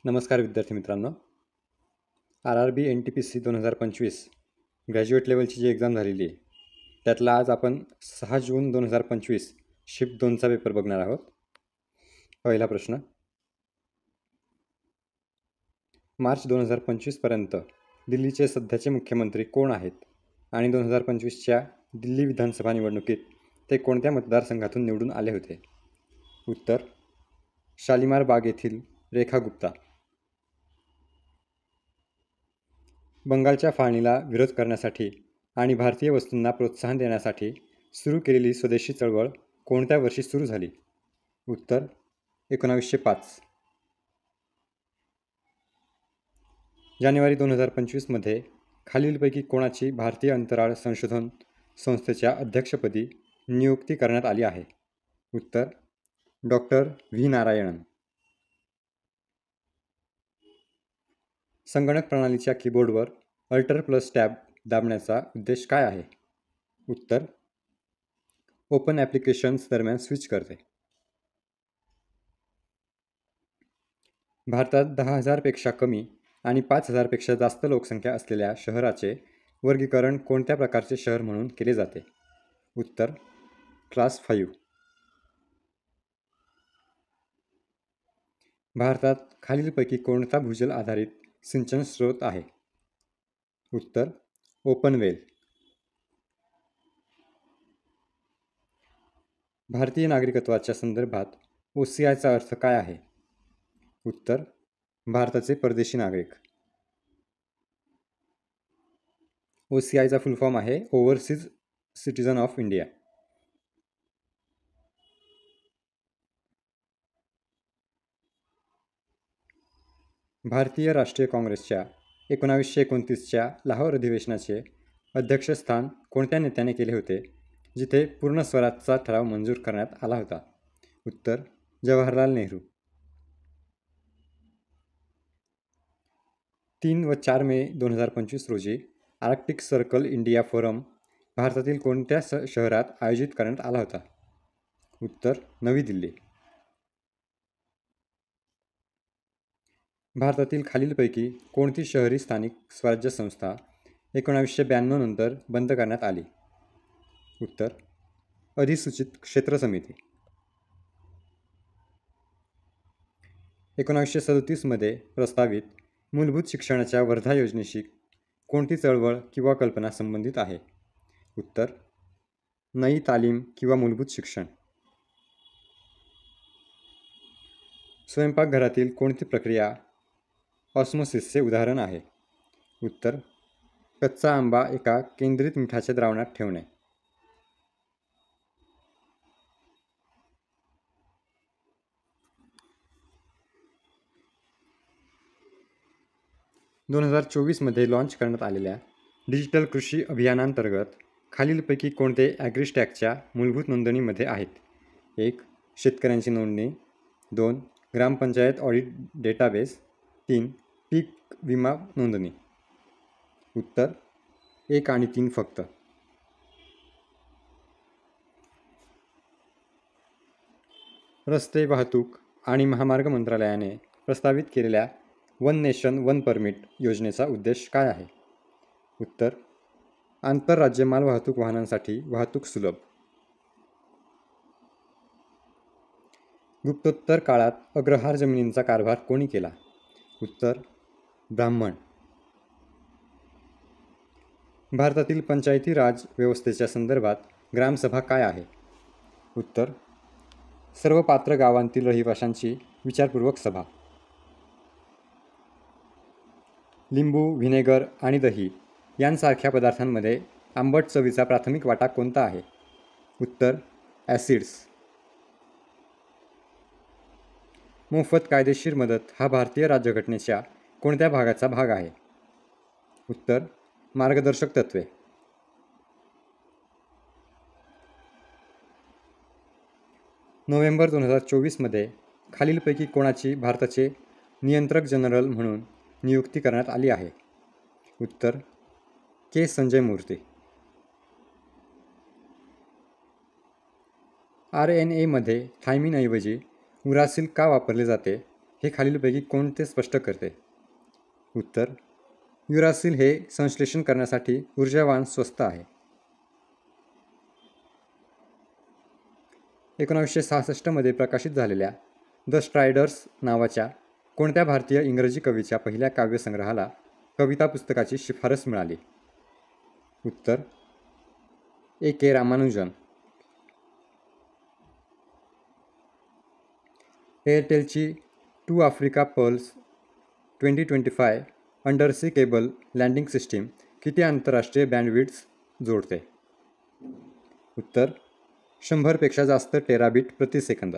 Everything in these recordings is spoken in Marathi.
नमस्कार विद्यार्थी मित्रांनो. RRB NTPC 2025 ग्रॅज्युएट लेवलची जी एक्झाम झालेली आहे त्यातला आज आपण 6 जून 2025 शिफ्ट 2चा पेपर बघणार आहोत. पहिला प्रश्न, मार्च 2025पर्यंत दिल्लीचे सध्याचे मुख्यमंत्री कोण आहेत आणि 2025च्या दिल्ली विधानसभा निवडणुकीत ते कोणत्या मतदारसंघातून निवडून आले होते? उत्तर, शालिमार बाग येथील रेखा गुप्ता. बंगालच्या फाळणीला विरोध करण्यासाठी आणि भारतीय वस्तूंना प्रोत्साहन देण्यासाठी सुरू केलेली स्वदेशी चळवळ कोणत्या वर्षी सुरू झाली? उत्तर, 1905. जानेवारी 2025मध्ये खालीलपैकी कोणाची भारतीय अंतराळ संशोधन संस्थेच्या अध्यक्षपदी नियुक्ती करण्यात आली आहे? उत्तर, डॉक्टर व्ही नारायणन. संगणक प्रणालीच्या कीबोर्डवर Alt+Tab दाबण्याचा उद्देश काय आहे? उत्तर, ओपन ॲप्लिकेशन्स दरम्यान स्विच करते. भारतात 10,000 पेक्षा कमी आणि 5,000 पेक्षा जास्त लोकसंख्या असलेल्या शहराचे वर्गीकरण कोणत्या प्रकारचे शहर म्हणून केले जाते? उत्तर, क्लास 5. भारतात खालीलपैकी कोणता भूजल आधारित सिंचन स्रोत आहे? उत्तर, ओपन वेल. भारतीय नागरिकत्वाच्या संदर्भात OCIचा अर्थ काय आहे? उत्तर, भारताचे परदेशी नागरिक. OCIचा फुल फॉर्म आहे ओव्हरसीज सिटीजन ऑफ इंडिया. भारतीय राष्ट्रीय काँग्रेसच्या 1929च्या लाहोर अधिवेशनाचे अध्यक्षस्थान कोणत्या नेत्याने केले होते जिथे पूर्ण स्वराजचा ठराव मंजूर करण्यात आला होता? उत्तर, जवाहरलाल नेहरू. 3 व 4 मे 2025 रोजी आर्क्टिक सर्कल इंडिया फोरम भारतातील कोणत्या शहरात आयोजित करण्यात आला होता? उत्तर, नवी दिल्ली. भारतातील खालीलपैकी कोणती शहरी स्थानिक स्वराज्य संस्था 1992 नंतर बंद करण्यात आली? उत्तर, अधिसूचित क्षेत्र समिती. 1937मध्ये प्रस्तावित मूलभूत शिक्षणाच्या वर्धा योजनेशी कोणती चळवळ किंवा कल्पना संबंधित आहे? उत्तर, नई तालीम किंवा मूलभूत शिक्षण. स्वयंपाकघरातील कोणती प्रक्रिया ऑस्मोसिसचे उदाहरण आहे? उत्तर, कच्चा आंबा एका केंद्रित मिठाच्या द्रावणात ठेवणे. मध्ये लॉन्च करण्यात आलेल्या डिजिटल कृषी अभियानांतर्गत खालीलपैकी कोणते ॲग्रिस्टॅकच्या मूलभूत नोंदणीमध्ये आहेत? 1. शेतकऱ्यांची नोंदणी. 2. ग्रामपंचायत ऑडिट डेटाबेस. 3. पीक विमा नोंदणी. उत्तर, 1 आणि 3 फक्त. रस्ते वाहतूक आणि महामार्ग मंत्रालयाने प्रस्तावित केलेल्या वन नेशन वन परमिट योजनेचा उद्देश काय आहे? उत्तर, आंतरराज्य मालवाहतूक वाहनांसाठी वाहतूक सुलभ. गुप्तोत्तर काळात अग्रहार जमिनींचा कारभार कोणी केला? उत्तर, ब्राह्मण. भारतातील पंचायती राज व्यवस्थेच्या संदर्भात ग्रामसभा काय आहे? उत्तर, सर्व पात्र गावांतील रहिवाशांची विचारपूर्वक सभा. लिंबू, व्हिनेगर आणि दही यांसारख्या पदार्थांमध्ये आंबट चवीचा प्राथमिक वाटा कोणता आहे? उत्तर, ॲसिड्स. मोफत कायदेशीर मदत हा भारतीय राज्यघटनेच्या कोणत्या भागाचा भाग आहे? उत्तर, मार्गदर्शक तत्त्वे. नोव्हेंबर 2024मध्ये खालीलपैकी कोणाची भारताचे नियंत्रक जनरल म्हणून नियुक्ती करण्यात आली आहे? उत्तर, के. संजय मूर्ती. RNAमध्ये थायमिनऐवजी उरासिल का वापरले जाते हे खालीलपैकी कोणते स्पष्ट करते? उत्तर, युरासिल हे संश्लेषण करण्यासाठी ऊर्जावान स्वस्त आहे. 1966 मध्ये प्रकाशित झालेल्या द स्ट्रायडर्स नावाच्या कोणत्या भारतीय इंग्रजी कवीच्या पहिल्या काव्यसंग्रहाला कविता पुस्तकाची शिफारस मिळाली? उत्तर, A.K. रामानुजन. एअरटेलची two Africa pearls 2025 undersea cable landing system किती आंतरराष्ट्रीय बँडविड्थ जोडते? उत्तर, 100पेक्षा जास्त टेराबिट प्रति सेकंद.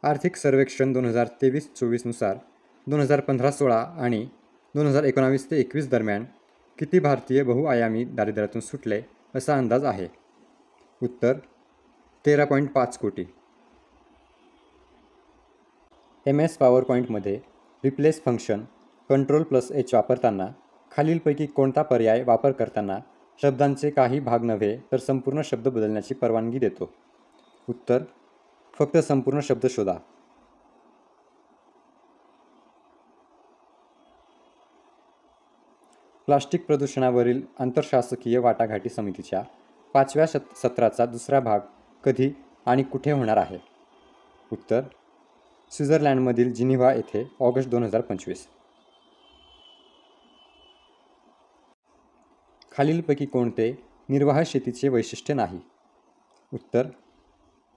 आर्थिक सर्वेक्षण 2023-24 नुसार 2015-16 आणि 2019-21 दरम्यान किती भारतीय बहुआयामी दारिद्र्यातून सुटले असा अंदाज आहे? उत्तर, 13.5 कोटी. MS पॉवरपॉईंटमध्ये रिप्लेस फंक्शन Ctrl+H वापरताना खालीलपैकी कोणता पर्याय वापर करताना शब्दांचे काही भाग नव्हे तर संपूर्ण शब्द बदलण्याची परवानगी देतो? उत्तर, फक्त संपूर्ण शब्द शोधा. प्लास्टिक प्रदूषणावरील आंतरशासकीय वाटाघाटी समितीच्या 5व्या सत्राचा दुसरा भाग कधी आणि कुठे होणार आहे? उत्तर, स्वित्झर्लंडमधील जिनिव्हा येथे ऑगस्ट 2025. खालीलपैकी कोणते निर्वाह शेतीचे वैशिष्ट्य नाही? उत्तर,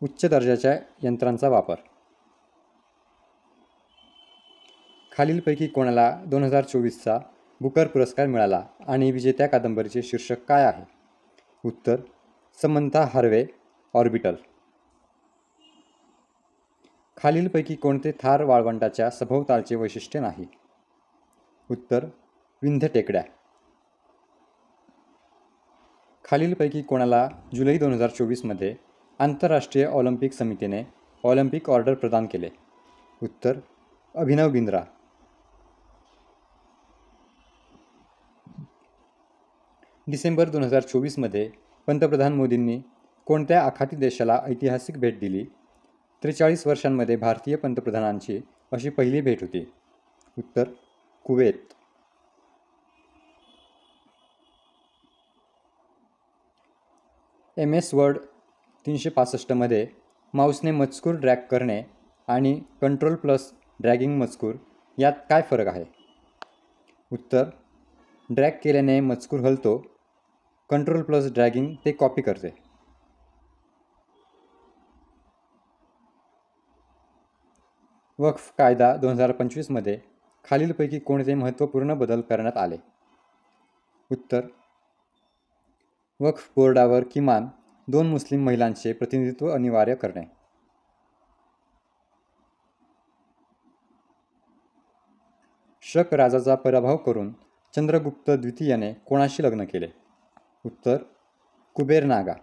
उच्च दर्जाच्या यंत्रांचा वापर. खालीलपैकी कोणाला 2024चा बुकर पुरस्कार मिळाला आणि विजेत्या कादंबरीचे शीर्षक काय आहे? उत्तर, समंथा हार्वे, ऑर्बिटल. खालीलपैकी कोणते थार वाळवंटाच्या सभोवतालचे वैशिष्ट्य नाही? उत्तर, विंध्य टेकड्या. खालीलपैकी कोणाला जुलै 2024 आंतरराष्ट्रीय ऑलिम्पिक समितीने ऑलिम्पिक ऑर्डर प्रदान केले? उत्तर, अभिनव बिंद्रा. डिसेंबर 2024 पंतप्रधान मोदींनी कोणत्या आखाती देशाला ऐतिहासिक भेट दिली? 43 वर्षांमध्ये भारतीय पंतप्रधानांची अशी पहिली भेट होती. उत्तर, कुवेत. MS वर्ड 365 माऊसने मजकूर ड्रॅग करणे आणि Ctrl+ ड्रॅगिंग मजकूर यात काय फरक आहे? उत्तर, ड्रॅग केल्याने मजकूर हलतो, Ctrl+ ड्रॅगिंग ते कॉपी करते. वक्फ कायदा 2025 खालीलपैकी कोणते महत्त्वपूर्ण बदल करण्यात आले? उत्तर, वक्फ बोर्डावर किमान 2 मुस्लिम महिलांचे प्रतिनिधित्व अनिवार्य करणे. शक राजाचा पराभव करून चंद्रगुप्त द्वितीयाने कोणाशी लग्न केले? उत्तर, कुबेर नागा.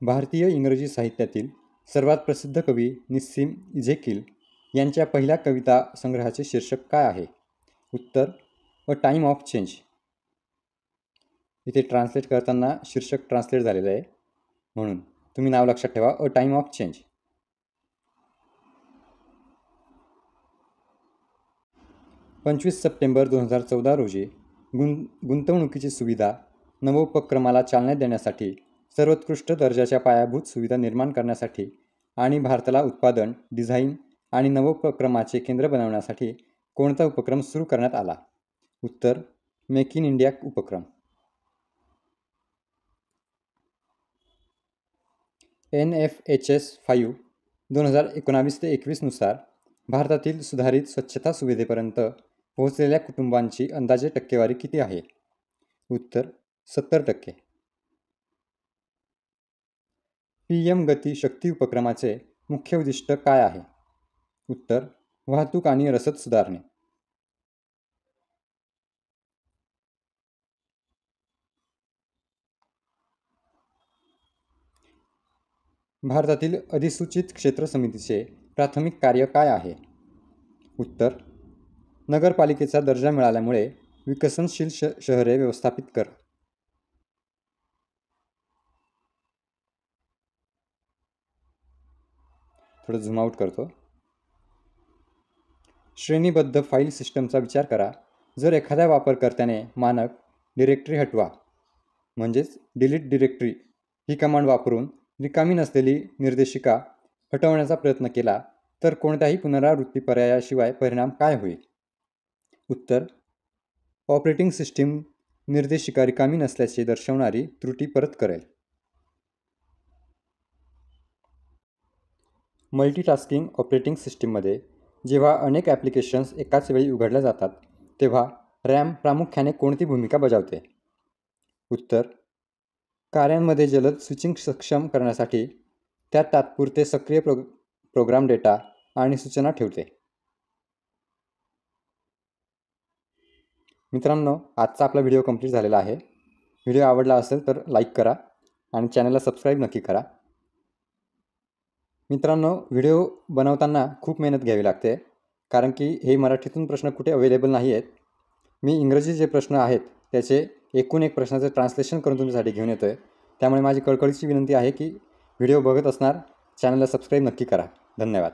भारतीय इंग्रजी साहित्यातील सर्वात प्रसिद्ध कवी निस्सीम इझेकिल यांच्या पहिल्या कविता संग्रहाचे शीर्षक काय आहे? उत्तर, अ टाईम ऑफ चेंज. इथे ट्रान्सलेट करताना शीर्षक ट्रान्सलेट झालेलं आहे, म्हणून तुम्ही नाव लक्षात ठेवा, a time of change. 25 September 2014 रोजी गुंतवणुकीची सुविधा नवोपक्रमाला चालना देण्यासाठी, सर्वोत्कृष्ट दर्जाच्या पायाभूत सुविधा निर्माण करण्यासाठी आणि भारताला उत्पादन, डिझाईन आणि नवोपक्रमाचे केंद्र बनवण्यासाठी कोणता उपक्रम सुरू करण्यात आला? उत्तर, मेक इन इंडिया उपक्रम. NFHS 5 2019-21 नुसार भारतातील सुधारित स्वच्छता सुविधेपर्यंत पोहोचलेल्या कुटुंबांची अंदाजे टक्केवारी किती आहे? उत्तर, 70%. PM गती शक्ती उपक्रमाचे मुख्य उद्दिष्ट काय आहे? उत्तर, वाहतूक आणि रसद सुधारणे. भारतातील अधिसूचित क्षेत्र समितीचे प्राथमिक कार्य काय आहे? उत्तर, नगरपालिकेचा दर्जा मिळाल्यामुळे विकसनशील शहरे व्यवस्थापित कर. थोडं झूम आउट करतो. श्रेणीबद्ध फाईल सिस्टमचा विचार करा. जर एखाद्या वापरकर्त्याने मानक डिरेक्टरी हटवा म्हणजेच डिलीट डिरेक्टरी ही कमांड वापरून रिकामी नसलेली निर्देशिका हटवण्याचा प्रयत्न केला तर कोणत्याही पुनरावृत्ती पर्यायाशिवाय परिणाम काय होईल? उत्तर: ऑपरेटिंग सिस्टीम निर्देशिका रिकामी नसल्याचे दर्शवणारी त्रुटी परत करेल. मल्टीटास्किंग ऑपरेटिंग सिस्टीममध्ये जेव्हा अनेक ॲप्लिकेशन्स एकाच वेळी उघडल्या जातात तेव्हा रॅम प्रामुख्याने कोणती भूमिका बजावते? उत्तर: कार्यांमध्ये जलद स्विचिंग सक्षम करण्यासाठी त्यात तात्पुरते सक्रिय प्रोग्राम डेटा आणि सूचना ठेवते. मित्रांनो, आजचा आपला व्हिडिओ कंप्लीट झालेला आहे. व्हिडिओ आवडला असेल तर लाईक करा आणि चॅनलला सबस्क्राईब नक्की करा. मित्रांनो, व्हिडिओ बनवताना खूप मेहनत घ्यावी लागते कारण की हे मराठीतून प्रश्न कुठे अवेलेबल नाही आहेत. मी इंग्रजी जे प्रश्न आहेत त्याचे एकूण एक प्रश्नाचं ट्रान्सलेशन करून तुमच्यासाठी घेऊन येतो आहे. त्यामुळे माझी कळकळीची विनंती आहे की व्हिडिओ बघत असणार चॅनलला सबस्क्राईब नक्की करा. धन्यवाद.